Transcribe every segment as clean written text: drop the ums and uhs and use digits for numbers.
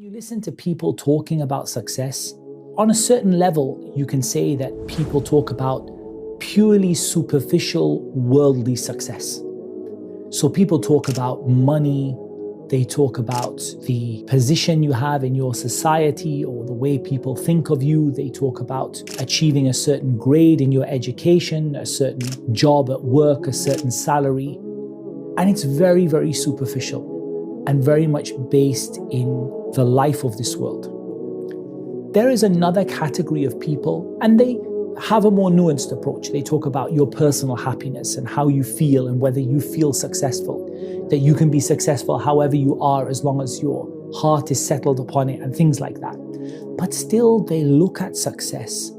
You listen to people talking about success, on a certain level, you can say that people talk about purely superficial worldly success. So people talk about money, they talk about the position you have in your society or the way people think of you. They talk about achieving a certain grade in your education, a certain job at work, a certain salary. And it's very, very superficial and very much based in the life of this world. There is another category of people, and they have a more nuanced approach. They talk about your personal happiness and how you feel and whether you feel successful, that you can be successful however you are as long as your heart is settled upon it and things like that. But still, they look at success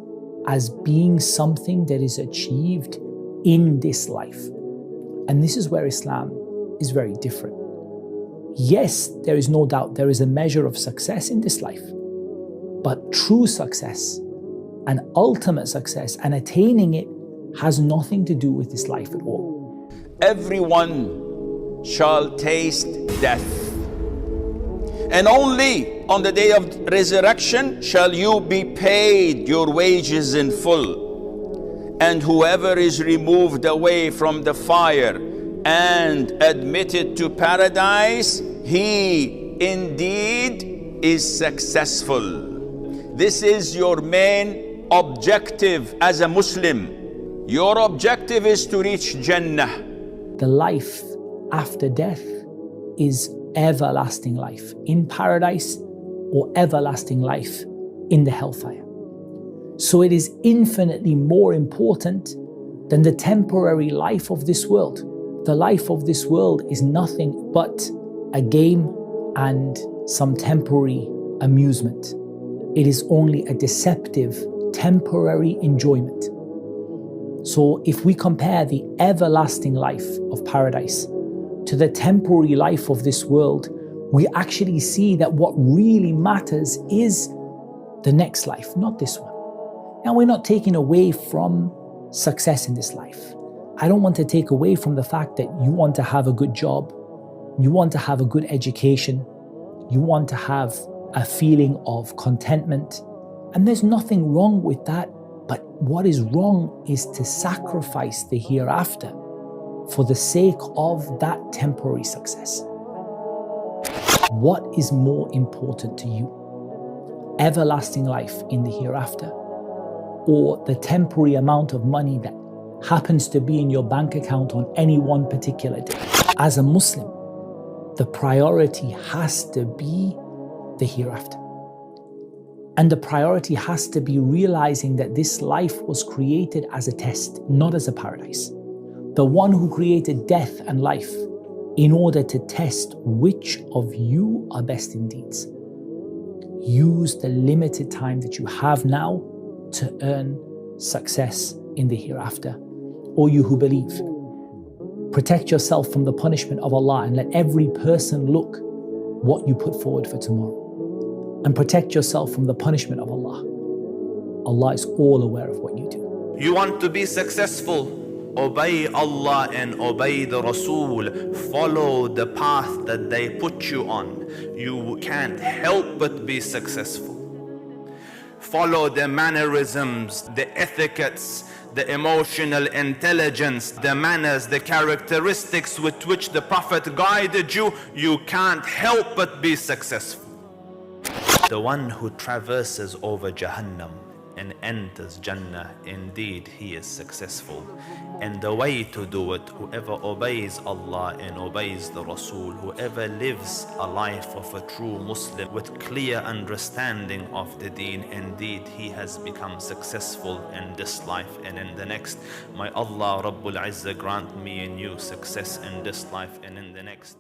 as being something that is achieved in this life. And this is where Islam is very different. Yes, there is no doubt there is a measure of success in this life, but true success and ultimate success and attaining it has nothing to do with this life at all. Everyone shall taste death, and only on the day of resurrection shall you be paid your wages in full. And whoever is removed away from the fire and admitted to paradise, he indeed is successful. This is your main objective as a Muslim. Your objective is to reach Jannah. The life after death is everlasting life in paradise or everlasting life in the hellfire. So it is infinitely more important than the temporary life of this world. The life of this world is nothing but a game and some temporary amusement. It is only a deceptive, temporary enjoyment. So if we compare the everlasting life of paradise to the temporary life of this world, we actually see that what really matters is the next life, not this one. Now, we're not taking away from success in this life. I don't want to take away from the fact that you want to have a good job, you want to have a good education, you want to have a feeling of contentment, and there's nothing wrong with that. But what is wrong is to sacrifice the hereafter for the sake of that temporary success. What is more important to you? Everlasting life in the hereafter, or the temporary amount of money that happens to be in your bank account on any one particular day? As a Muslim, the priority has to be the hereafter. And the priority has to be realizing that this life was created as a test, not as a paradise. The one who created death and life in order to test which of you are best in deeds. Use the limited time that you have now to earn success in the hereafter. O you who believe, protect yourself from the punishment of Allah and let every person look what you put forward for tomorrow. And protect yourself from the punishment of Allah. Allah is all aware of what you do. You want to be successful? Obey Allah and obey the Rasul. Follow the path that they put you on. You can't help but be successful. Follow the mannerisms, the etiquettes, the emotional intelligence, the manners, the characteristics with which the Prophet guided you. You can't help but be successful. The one who traverses over Jahannam and enters Jannah, indeed he is successful. And the way to do it, whoever obeys Allah and obeys the Rasul, whoever lives a life of a true Muslim with clear understanding of the deen, indeed he has become successful in this life and in the next. May Allah Rabbul Izzah grant me and you success in this life and in the next.